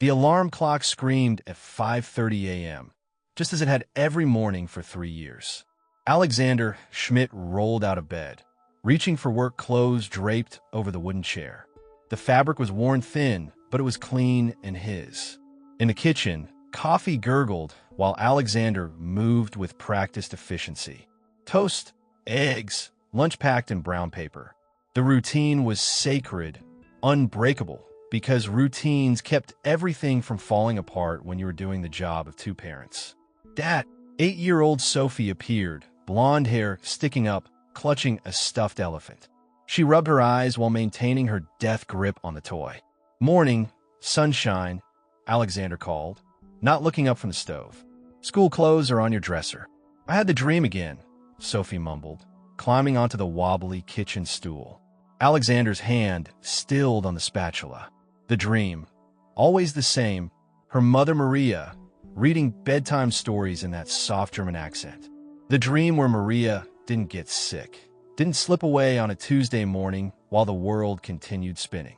The alarm clock screamed at 5:30 a.m., just as it had every morning for 3 years. Alexander Schmidt rolled out of bed, reaching for work clothes draped over the wooden chair. The fabric was worn thin, but it was clean and his. In the kitchen, coffee gurgled while Alexander moved with practiced efficiency. Toast, eggs, lunch packed in brown paper. The routine was sacred, unbreakable, because routines kept everything from falling apart when you were doing the job of two parents. Dad, 8-year-old Sophie appeared, blonde hair sticking up, clutching a stuffed elephant. She rubbed her eyes while maintaining her death grip on the toy. Morning, sunshine, Alexander called, not looking up from the stove. School clothes are on your dresser. I had the dream again, Sophie mumbled, climbing onto the wobbly kitchen stool. Alexander's hand stilled on the spatula. The dream, always the same, her mother Maria, reading bedtime stories in that soft German accent. The dream where Maria didn't get sick, didn't slip away on a Tuesday morning while the world continued spinning.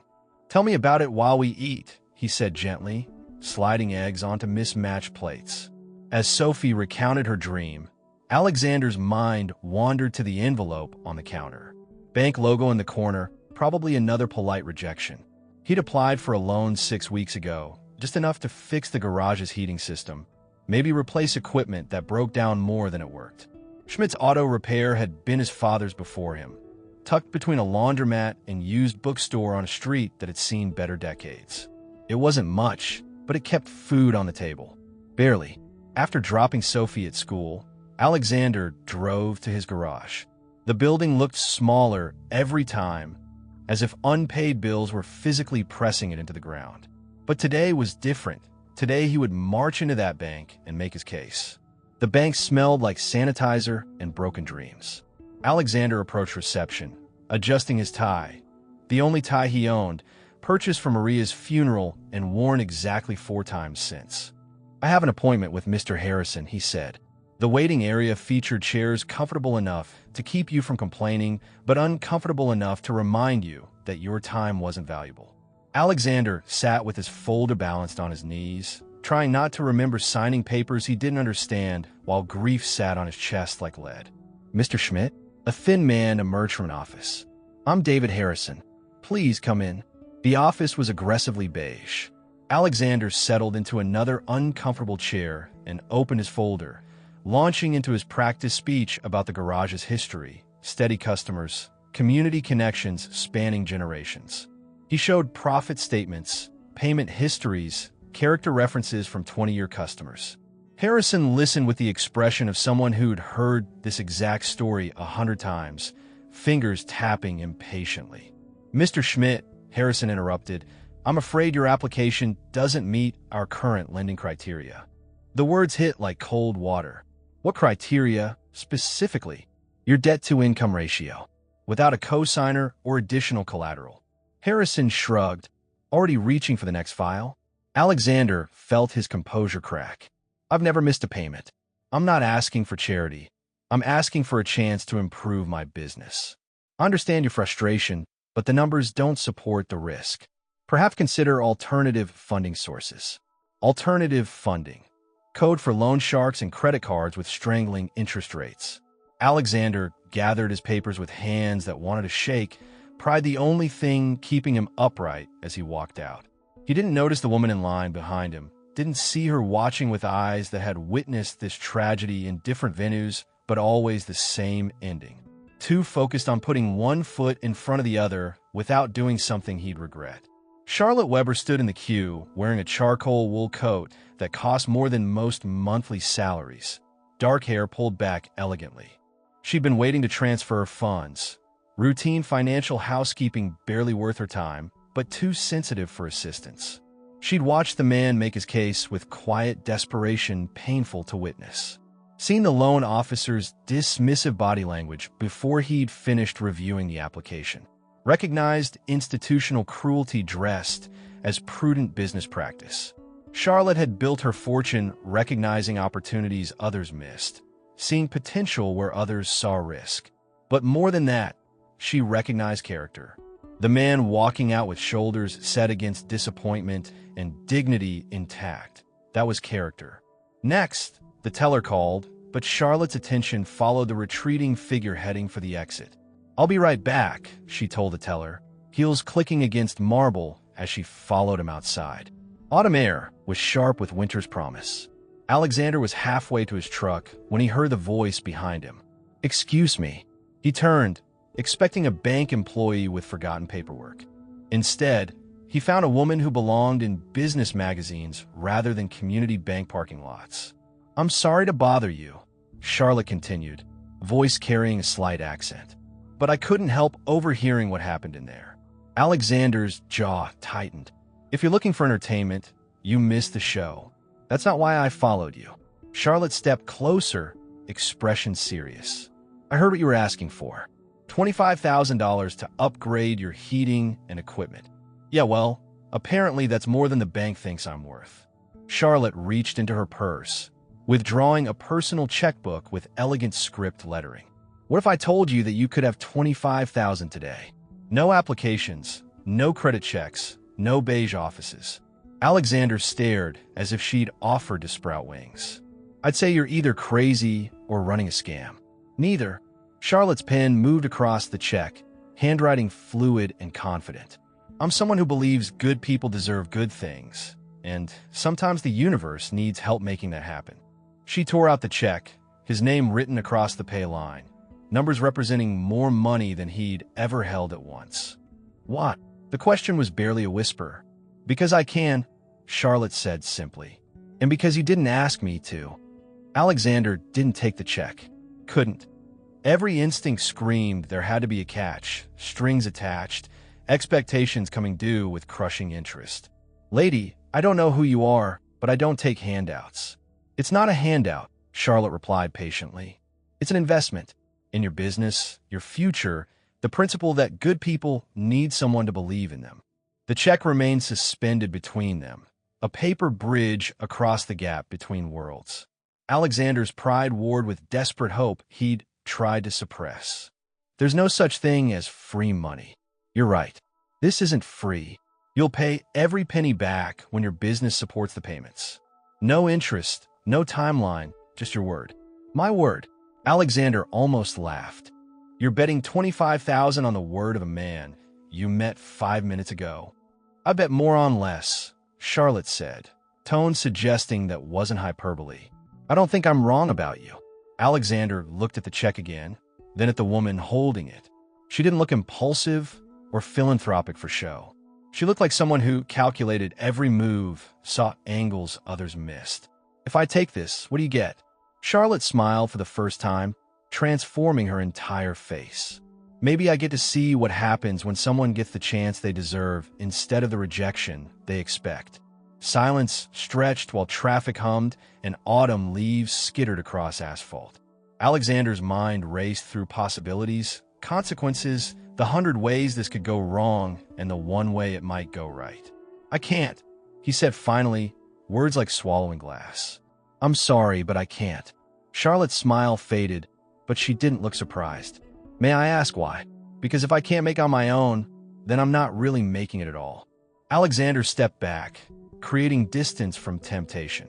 Tell me about it while we eat, he said gently, sliding eggs onto mismatched plates. As Sophie recounted her dream, Alexander's mind wandered to the envelope on the counter. Bank logo in the corner, probably another polite rejection. He'd applied for a loan 6 weeks ago, just enough to fix the garage's heating system, maybe replace equipment that broke down more than it worked. Schmidt's auto repair had been his father's before him, tucked between a laundromat and used bookstore on a street that had seen better decades. It wasn't much, but it kept food on the table. Barely. After dropping Sophie at school, Alexander drove to his garage. The building looked smaller every time, as if unpaid bills were physically pressing it into the ground. But today was different. Today he would march into that bank and make his case. The bank smelled like sanitizer and broken dreams. Alexander approached reception, adjusting his tie, the only tie he owned, purchased for Maria's funeral and worn exactly 4 times since. I have an appointment with Mr. Harrison, he said. The waiting area featured chairs comfortable enough to keep you from complaining, but uncomfortable enough to remind you that your time wasn't valuable. Alexander sat with his folder balanced on his knees, trying not to remember signing papers he didn't understand while grief sat on his chest like lead. Mr. Schmidt? A thin man emerged from an office. I'm David Harrison. Please come in. The office was aggressively beige. Alexander settled into another uncomfortable chair and opened his folder, launching into his practice speech about the garage's history, steady customers, community connections spanning generations. He showed profit statements, payment histories, character references from 20-year customers. Harrison listened with the expression of someone who'd heard this exact story 100 times, fingers tapping impatiently. Mr. Schmidt, Harrison interrupted, I'm afraid your application doesn't meet our current lending criteria. The words hit like cold water. What criteria, specifically? Your debt-to-income ratio, without a cosigner or additional collateral. Harrison shrugged, already reaching for the next file. Alexander felt his composure crack. I've never missed a payment. I'm not asking for charity. I'm asking for a chance to improve my business. I understand your frustration, but the numbers don't support the risk. Perhaps consider alternative funding sources. Alternative funding. Code for loan sharks and credit cards with strangling interest rates. Alexander gathered his papers with hands that wanted to shake, pride the only thing keeping him upright as he walked out. He didn't notice the woman in line behind him, didn't see her watching with eyes that had witnessed this tragedy in different venues, but always the same ending. Too focused on putting one foot in front of the other without doing something he'd regret. Charlotte Weber stood in the queue, wearing a charcoal wool coat that cost more than most monthly salaries, dark hair pulled back elegantly. She'd been waiting to transfer funds. Routine financial housekeeping barely worth her time, but too sensitive for assistance. She'd watched the man make his case with quiet desperation painful to witness. Seen the loan officer's dismissive body language before he'd finished reviewing the application. Recognized institutional cruelty dressed as prudent business practice. Charlotte had built her fortune recognizing opportunities others missed, seeing potential where others saw risk. But more than that, she recognized character. The man walking out with shoulders set against disappointment and dignity intact. That was character. Next, the teller called, but Charlotte's attention followed the retreating figure heading for the exit. "I'll be right back," she told the teller, heels clicking against marble as she followed him outside. Autumn air was sharp with winter's promise. Alexander was halfway to his truck when he heard the voice behind him. "Excuse me." He turned, expecting a bank employee with forgotten paperwork. Instead, he found a woman who belonged in business magazines rather than community bank parking lots. "I'm sorry to bother you," Charlotte continued, voice carrying a slight accent. "But I couldn't help overhearing what happened in there." Alexander's jaw tightened. "If you're looking for entertainment, you missed the show. That's not why I followed you." Charlotte stepped closer, expression serious. "I heard what you were asking for. $25,000 to upgrade your heating and equipment." "Yeah, well, apparently that's more than the bank thinks I'm worth." Charlotte reached into her purse, withdrawing a personal checkbook with elegant script lettering. "What if I told you that you could have $25,000 today? No applications, no credit checks, no beige offices." Alexander stared as if she'd offered to sprout wings. "I'd say you're either crazy or running a scam." "Neither." Charlotte's pen moved across the check, handwriting fluid and confident. "I'm someone who believes good people deserve good things, and sometimes the universe needs help making that happen." She tore out the check, his name written across the pay line, numbers representing more money than he'd ever held at once. "What?" The question was barely a whisper. "Because I can," Charlotte said simply. "And because you didn't ask me to." Alexander didn't take the check. Couldn't. Every instinct screamed there had to be a catch, strings attached, expectations coming due with crushing interest. "Lady, I don't know who you are, but I don't take handouts." "It's not a handout," Charlotte replied patiently. "It's an investment. In your business, your future, the principle that good people need someone to believe in them." The check remained suspended between them, a paper bridge across the gap between worlds. Alexander's pride warred with desperate hope he'd tried to suppress. "There's no such thing as free money." "You're right. This isn't free. You'll pay every penny back when your business supports the payments. No interest, no timeline, just your word." "My word." Alexander almost laughed. "You're betting $25,000 on the word of a man you met 5 minutes ago." "I bet more on less," Charlotte said, tone suggesting that wasn't hyperbole. "I don't think I'm wrong about you." Alexander looked at the check again, then at the woman holding it. She didn't look impulsive or philanthropic for show. She looked like someone who calculated every move, saw angles others missed. "If I take this, what do you get?" Charlotte smiled for the first time, transforming her entire face. "Maybe I get to see what happens when someone gets the chance they deserve instead of the rejection they expect." Silence stretched while traffic hummed and autumn leaves skittered across asphalt. Alexander's mind raced through possibilities, consequences, the 100 ways this could go wrong, and the one way it might go right. "I can't," he said finally, words like swallowing glass. "I'm sorry, but I can't." Charlotte's smile faded, but she didn't look surprised. "May I ask why?" "Because if I can't make on my own, then I'm not really making it at all." Alexander stepped back, creating distance from temptation.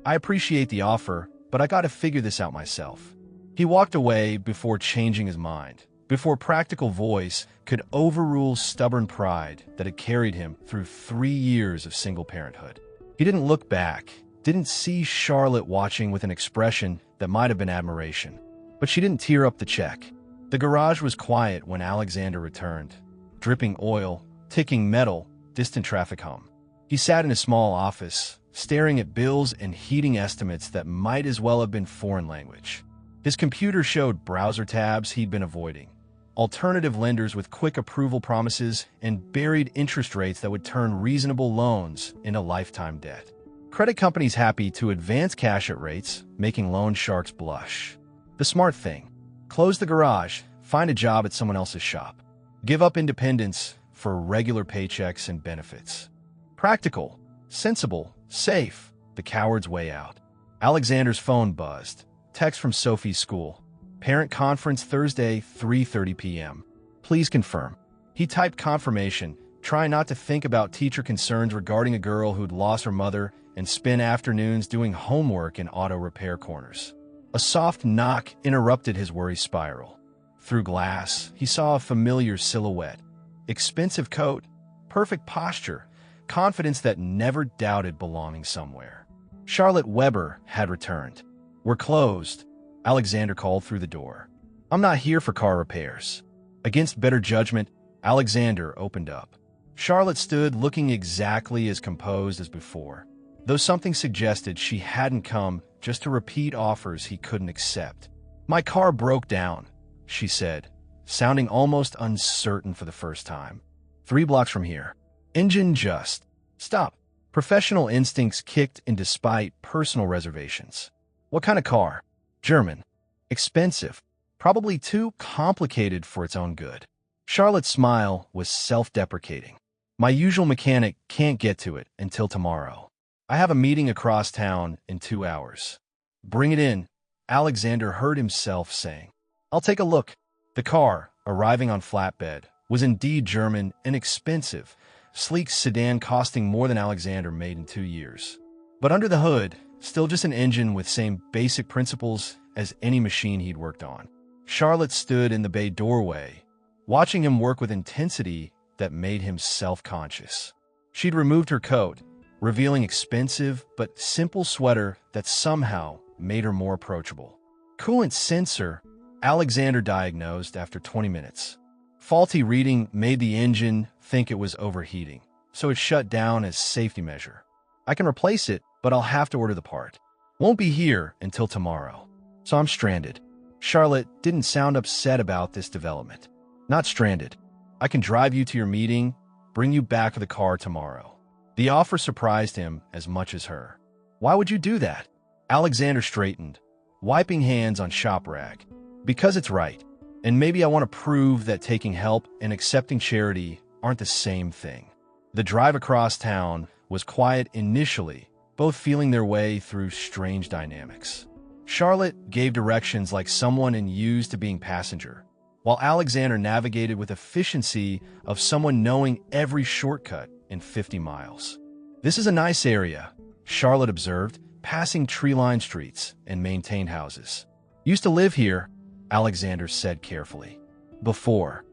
"I appreciate the offer, but I gotta figure this out myself." He walked away before changing his mind, before practical voice could overrule stubborn pride that had carried him through 3 years of single parenthood. He didn't look back, didn't see Charlotte watching with an expression that might have been admiration. But she didn't tear up the check. The garage was quiet when Alexander returned, dripping oil, ticking metal, distant traffic hum. He sat in a small office, staring at bills and heating estimates that might as well have been foreign language. His computer showed browser tabs he'd been avoiding, alternative lenders with quick approval promises, and buried interest rates that would turn reasonable loans into lifetime debt. Credit companies happy to advance cash at rates, making loan sharks blush. The smart thing: close the garage, find a job at someone else's shop. Give up independence for regular paychecks and benefits. Practical, sensible, safe, the coward's way out. Alexander's phone buzzed. Text from Sophie's school. "Parent conference Thursday, 3:30 p.m. Please confirm." He typed confirmation, trying not to think about teacher concerns regarding a girl who'd lost her mother and spent afternoons doing homework in auto repair corners. A soft knock interrupted his worry spiral. Through glass, he saw a familiar silhouette. Expensive coat, perfect posture, confidence that never doubted belonging somewhere. Charlotte Weber had returned. "We're closed," Alexander called through the door. "I'm not here for car repairs." Against better judgment, Alexander opened up. Charlotte stood looking exactly as composed as before, though something suggested she hadn't come just to repeat offers he couldn't accept. "My car broke down," she said, sounding almost uncertain for the first time. 3 blocks from here. Engine just. Stop. Professional instincts kicked in despite personal reservations. "What kind of car?" "German. Expensive. Probably too complicated for its own good." Charlotte's smile was self-deprecating. "My usual mechanic can't get to it until tomorrow. I have a meeting across town in 2 hours." "Bring it in," Alexander heard himself saying. "I'll take a look." The car, arriving on flatbed, was indeed German and expensive, sleek sedan costing more than Alexander made in 2 years. But under the hood, still just an engine with same basic principles as any machine he'd worked on. Charlotte stood in the bay doorway, watching him work with intensity that made him self-conscious. She'd removed her coat, revealing expensive but simple sweater that somehow made her more approachable. "Coolant sensor," Alexander diagnosed after 20 minutes. Faulty reading made the engine think it was overheating, so it shut down as safety measure. "I can replace it, but I'll have to order the part. Won't be here until tomorrow. So I'm stranded." Charlotte didn't sound upset about this development. "Not stranded. I can drive you to your meeting, bring you back to the car tomorrow." The offer surprised him as much as her. "Why would you do that?" Alexander straightened, wiping hands on shop rag. "Because it's right. And maybe I want to prove that taking help and accepting charity aren't the same thing." The drive across town was quiet initially, both feeling their way through strange dynamics. Charlotte gave directions like someone used to being passenger, while Alexander navigated with efficiency of someone knowing every shortcut in 50 miles. "This is a nice area," Charlotte observed, passing tree-lined streets and maintained houses. "Used to live here," Alexander said carefully. Before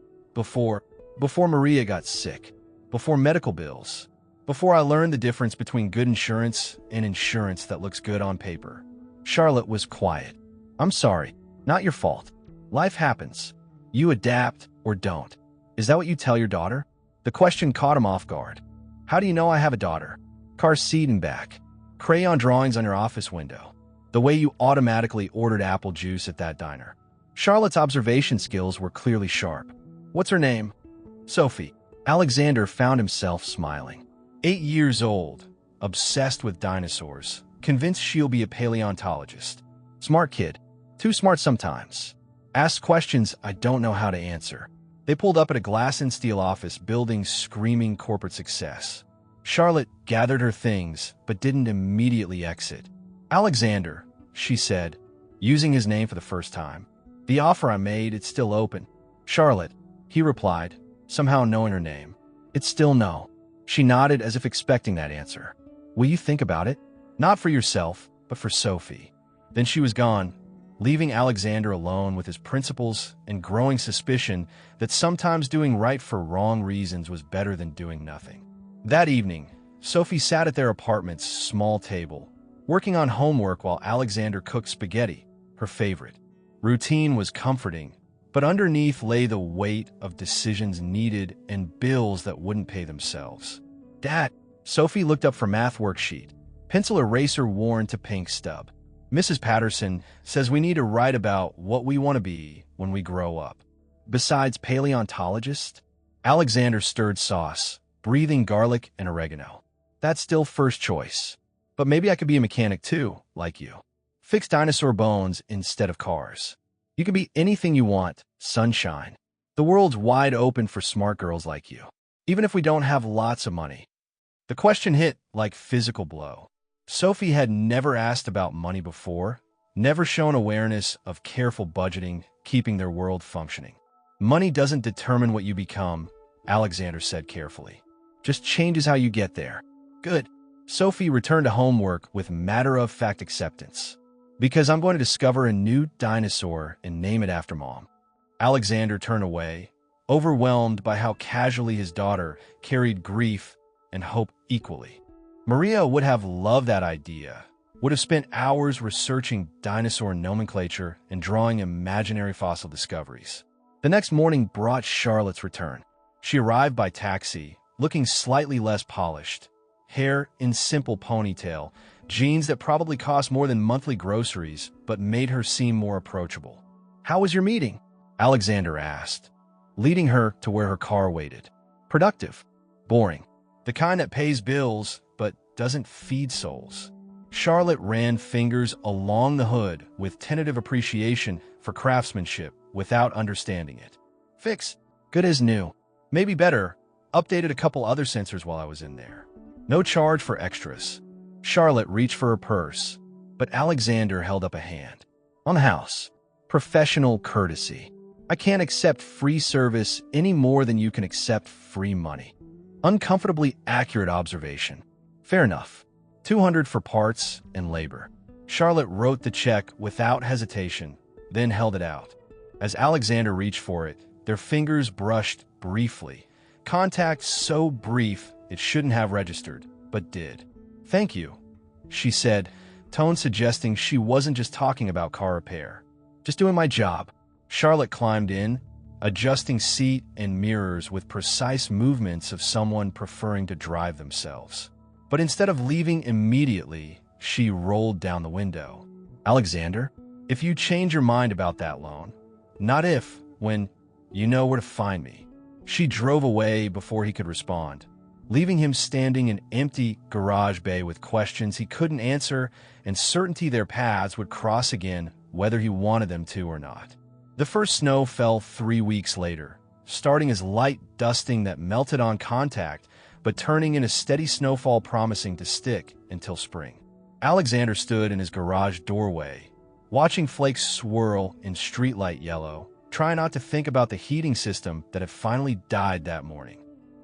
Maria got sick, before medical bills, before I learned the difference between good insurance and insurance that looks good on paper." Charlotte was quiet. "I'm sorry. Not your fault. Life happens. You adapt or don't. Is that what you tell your daughter?" The question caught him off guard. "How do you know I have a daughter?" "Car seat and back. Crayon drawings on your office window. The way you automatically ordered apple juice at that diner." Charlotte's observation skills were clearly sharp. "What's her name?" "Sophie." Alexander found himself smiling. 8 years old, obsessed with dinosaurs, convinced she'll be a paleontologist. Smart kid. Too smart sometimes. Asks questions I don't know how to answer. They pulled up at a glass and steel office building screaming corporate success. Charlotte gathered her things but didn't immediately exit. "Alexander," she said, using his name for the first time. "The offer I made, it's still open." "Charlotte," he replied, somehow knowing her name. "It's still no." She nodded as if expecting that answer. "Will you think about it? Not for yourself, but for Sophie." Then she was gone, leaving Alexander alone with his principles and growing suspicion that sometimes doing right for wrong reasons was better than doing nothing. That evening, Sophie sat at their apartment's small table, working on homework while Alexander cooked spaghetti, her favorite. Routine was comforting, but underneath lay the weight of decisions needed and bills that wouldn't pay themselves. "Dad," Sophie looked up from math worksheet, pencil eraser worn to pink stub. "Mrs. Patterson says we need to write about what we want to be when we grow up. Besides paleontologist?" Alexander stirred sauce, breathing garlic and oregano. "That's still first choice. But maybe I could be a mechanic too, like you. Fix dinosaur bones instead of cars. You can be anything you want, sunshine. The world's wide open for smart girls like you, even if we don't have lots of money." The question hit like physical blow. Sophie had never asked about money before, never shown awareness of careful budgeting, keeping their world functioning. Money doesn't determine what you become, Alexander said carefully. Just changes how you get there. Good. Sophie returned to homework with matter-of-fact acceptance. Because I'm going to discover a new dinosaur and name it after Mom. Alexander turned away, overwhelmed by how casually his daughter carried grief and hope equally. Maria would have loved that idea, would have spent hours researching dinosaur nomenclature and drawing imaginary fossil discoveries. The next morning brought Charlotte's return. She arrived by taxi, looking slightly less polished. Hair in simple ponytail, jeans that probably cost more than monthly groceries but made her seem more approachable. "How was your meeting?" Alexander asked, leading her to where her car waited. "Productive. Boring. The kind that pays bills but doesn't feed souls." Charlotte ran fingers along the hood with tentative appreciation for craftsmanship without understanding it. "Fix. Good as new. Maybe better. Updated a couple other sensors while I was in there. No charge for extras." Charlotte reached for her purse, but Alexander held up a hand. "On the house. Professional courtesy. I can't accept free service any more than you can accept free money." Uncomfortably accurate observation. "Fair enough. 200 for parts and labor." Charlotte wrote the check without hesitation, then held it out. As Alexander reached for it, their fingers brushed briefly. Contact so brief it shouldn't have registered, but did. "Thank you," she said, tone suggesting she wasn't just talking about car repair. "Just doing my job." Charlotte climbed in, adjusting seat and mirrors with precise movements of someone preferring to drive themselves. But instead of leaving immediately, she rolled down the window. "Alexander, if you change your mind about that loan, not if, when, you know where to find me." She drove away before he could respond, leaving him standing in empty garage bay with questions he couldn't answer and certainty their paths would cross again whether he wanted them to or not. The first snow fell 3 weeks later, starting as light dusting that melted on contact, but turning into steady snowfall promising to stick until spring. Alexander stood in his garage doorway, watching flakes swirl in streetlight yellow, trying not to think about the heating system that had finally died that morning.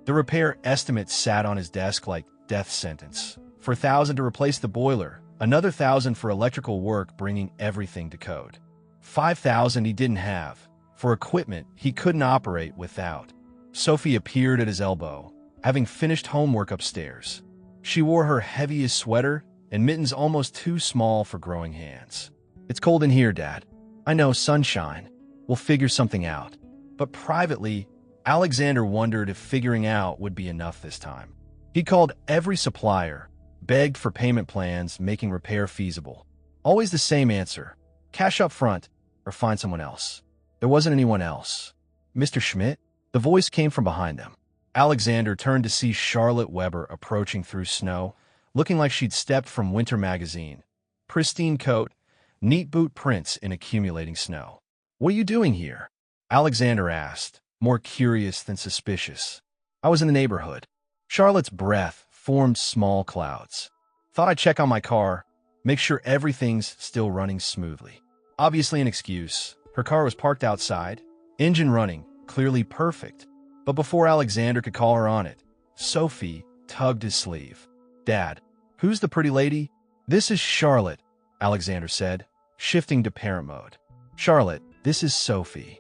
The repair estimate sat on his desk like death sentence. For $1,000 to replace the boiler, another $1,000 for electrical work bringing everything to code. $5,000 he didn't have, for equipment he couldn't operate without. Sophie appeared at his elbow, having finished homework upstairs. She wore her heaviest sweater and mittens almost too small for growing hands. "It's cold in here, Dad. I know, sunshine. We'll figure something out." But privately, Alexander wondered if figuring out would be enough this time. He called every supplier, begged for payment plans making repair feasible. Always the same answer: cash up front or find someone else. There wasn't anyone else. "Mr. Schmidt?" The voice came from behind them. Alexander turned to see Charlotte Weber approaching through snow, looking like she'd stepped from Winter magazine. Pristine coat, neat boot prints in accumulating snow. "What are you doing here?" Alexander asked, more curious than suspicious. "I was in the neighborhood." Charlotte's breath formed small clouds. "Thought I'd check on my car, make sure everything's still running smoothly." Obviously an excuse. Her car was parked outside, engine running, clearly perfect. But before Alexander could call her on it, Sophie tugged his sleeve. "Dad, who's the pretty lady?" "This is Charlotte," Alexander said, shifting to parent mode. "Charlotte, this is Sophie."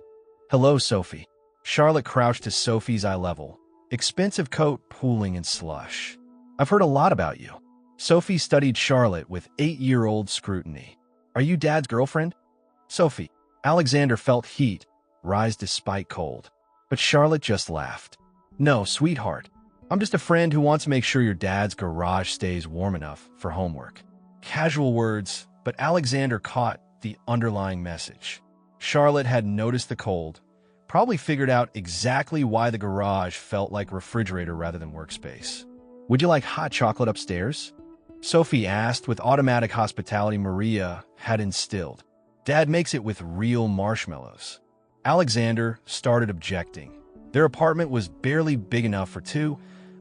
"Hello, Sophie." Charlotte crouched to Sophie's eye level, expensive coat pooling in slush. "I've heard a lot about you." Sophie studied Charlotte with 8-year-old scrutiny. "Are you Dad's girlfriend?" "Sophie." Alexander felt heat rise despite cold, but Charlotte just laughed. "No, sweetheart. I'm just a friend who wants to make sure your dad's garage stays warm enough for homework." Casual words, but Alexander caught the underlying message. Charlotte had noticed the cold, probably figured out exactly why the garage felt like refrigerator rather than workspace. "Would you like hot chocolate upstairs?" Sophie asked with automatic hospitality Maria had instilled. "Dad makes it with real marshmallows." Alexander started objecting. Their apartment was barely big enough for two,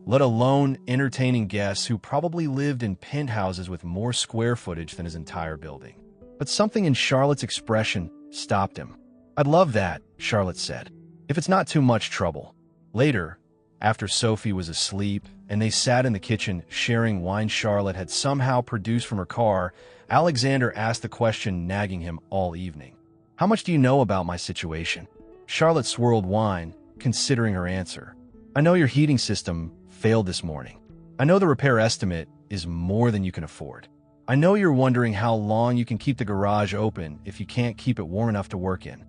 let alone entertaining guests who probably lived in penthouses with more square footage than his entire building. But something in Charlotte's expression stopped him. "I'd love that," Charlotte said, "if it's not too much trouble." Later, After Sophie was asleep and they sat in the kitchen sharing wine Charlotte had somehow produced from her car, Alexander asked the question nagging him all evening. "How much do you know about my situation?" Charlotte swirled wine, considering her answer. "I know your heating system failed this morning. I know the repair estimate is more than you can afford. I know you're wondering how long you can keep the garage open if you can't keep it warm enough to work in.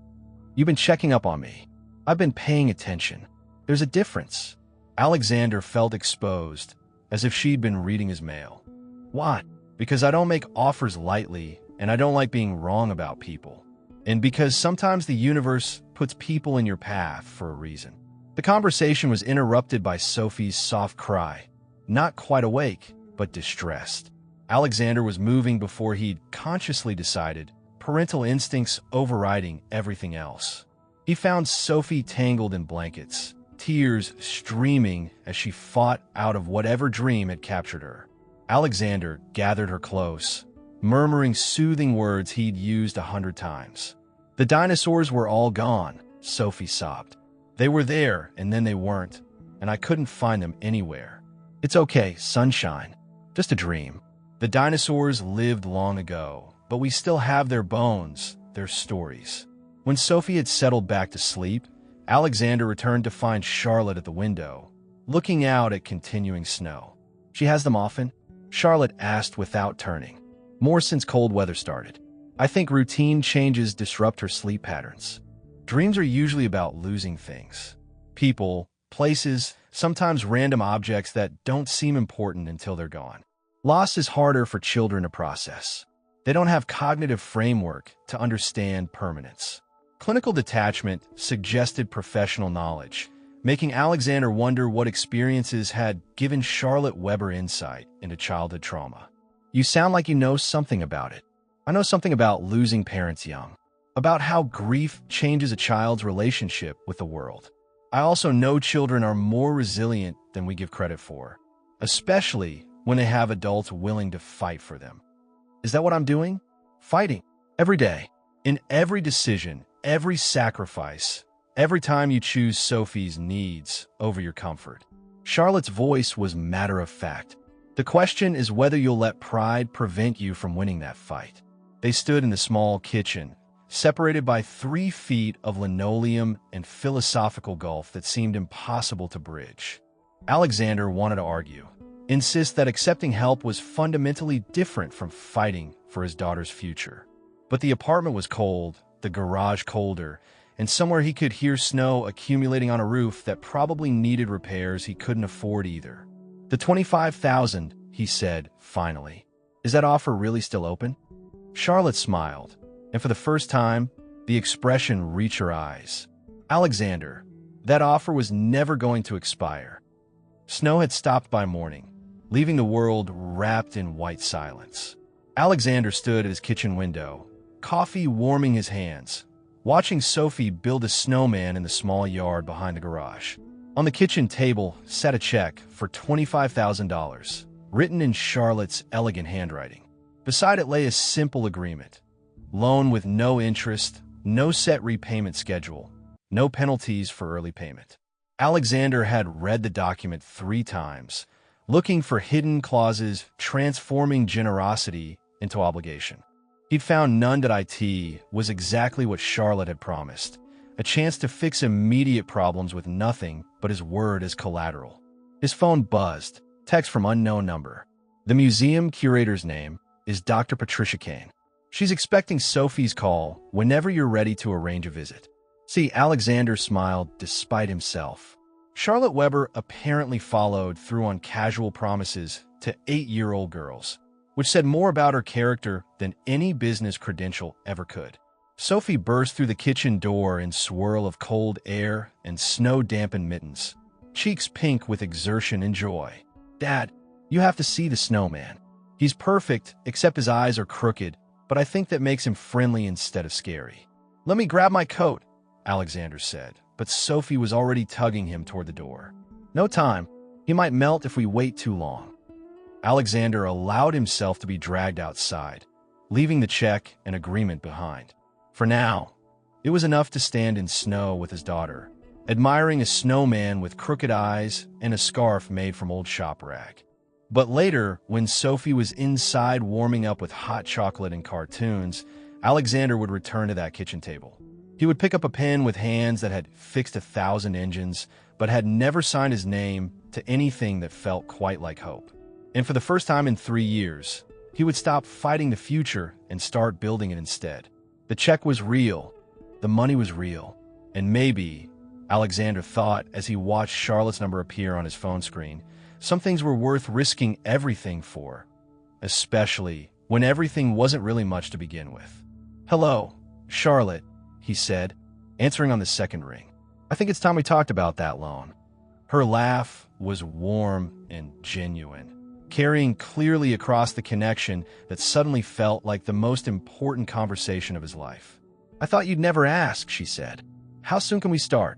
You've been checking up on me. I've been paying attention. There's a difference." Alexander felt exposed, as if she'd been reading his mail. "Why?" "Because I don't make offers lightly, and I don't like being wrong about people. And because sometimes the universe puts people in your path for a reason." The conversation was interrupted by Sophie's soft cry, not quite awake, but distressed. Alexander was moving before he'd consciously decided, parental instincts overriding everything else. He found Sophie tangled in blankets, tears streaming as she fought out of whatever dream had captured her. Alexander gathered her close, murmuring soothing words he'd used 100 times. "The dinosaurs were all gone," Sophie sobbed. "They were there, and then they weren't, and I couldn't find them anywhere. It's okay, sunshine. Just a dream. The dinosaurs lived long ago, but we still have their bones, their stories." When Sophie had settled back to sleep, Alexander returned to find Charlotte at the window, looking out at continuing snow. "She has them often?" Charlotte asked without turning. "More since cold weather started. I think routine changes disrupt her sleep patterns. Dreams are usually about losing things. People, places, sometimes random objects that don't seem important until they're gone. Loss is harder for children to process. They don't have cognitive framework to understand permanence." Clinical detachment suggested professional knowledge, making Alexander wonder what experiences had given Charlotte Weber insight into childhood trauma. "You sound like you know something about it." "I know something about losing parents young, about how grief changes a child's relationship with the world. I also know children are more resilient than we give credit for, especially when they have adults willing to fight for them." "Is that what I'm doing?" "Fighting. Every day. In every decision, every sacrifice, every time you choose Sophie's needs over your comfort." Charlotte's voice was matter-of-fact. "The question is whether you'll let pride prevent you from winning that fight." They stood in the small kitchen, separated by 3 feet of linoleum and philosophical gulf that seemed impossible to bridge. Alexander wanted to argue, insist that accepting help was fundamentally different from fighting for his daughter's future. But the apartment was cold, the garage colder, and somewhere he could hear snow accumulating on a roof that probably needed repairs he couldn't afford either. "The $25,000, he said, finally. "Is that offer really still open?" Charlotte smiled, and for the first time, the expression reached her eyes. "Alexander, that offer was never going to expire." Snow had stopped by morning, leaving the world wrapped in white silence. Alexander stood at his kitchen window, coffee warming his hands, watching Sophie build a snowman in the small yard behind the garage. On the kitchen table sat a check for $25,000, written in Charlotte's elegant handwriting. Beside it lay a simple agreement. Loan with no interest, no set repayment schedule, no penalties for early payment. Alexander had read the document 3 times, looking for hidden clauses transforming generosity into obligation. He'd found none that IT was exactly what Charlotte had promised, a chance to fix immediate problems with nothing but his word as collateral. His phone buzzed, text from unknown number. The museum curator's name is Dr. Patricia Kane. "She's expecting Sophie's call whenever you're ready to arrange a visit." See, Alexander smiled despite himself. Charlotte Weber apparently followed through on casual promises to 8-year-old girls, which said more about her character than any business credential ever could. Sophie burst through the kitchen door in swirl of cold air and snow-dampened mittens, cheeks pink with exertion and joy. "Dad, you have to see the snowman. He's perfect, except his eyes are crooked, but I think that makes him friendly instead of scary." "Let me grab my coat," Alexander said, but Sophie was already tugging him toward the door. "No time. He might melt if we wait too long." Alexander allowed himself to be dragged outside, leaving the check and agreement behind. For now, it was enough to stand in snow with his daughter, admiring a snowman with crooked eyes and a scarf made from old shop rag. But later, when Sophie was inside warming up with hot chocolate and cartoons, Alexander would return to that kitchen table. He would pick up a pen with hands that had fixed 1,000 engines, but had never signed his name to anything that felt quite like hope. And for the first time in 3 years, he would stop fighting the future and start building it instead. The check was real, the money was real, and maybe, Alexander thought as he watched Charlotte's number appear on his phone screen, some things were worth risking everything for, especially when everything wasn't really much to begin with. "Hello, Charlotte," he said, answering on the second ring. "I think it's time we talked about that loan." Her laugh was warm and genuine, carrying clearly across the connection that suddenly felt like the most important conversation of his life. "I thought you'd never ask," she said. "How soon can we start?"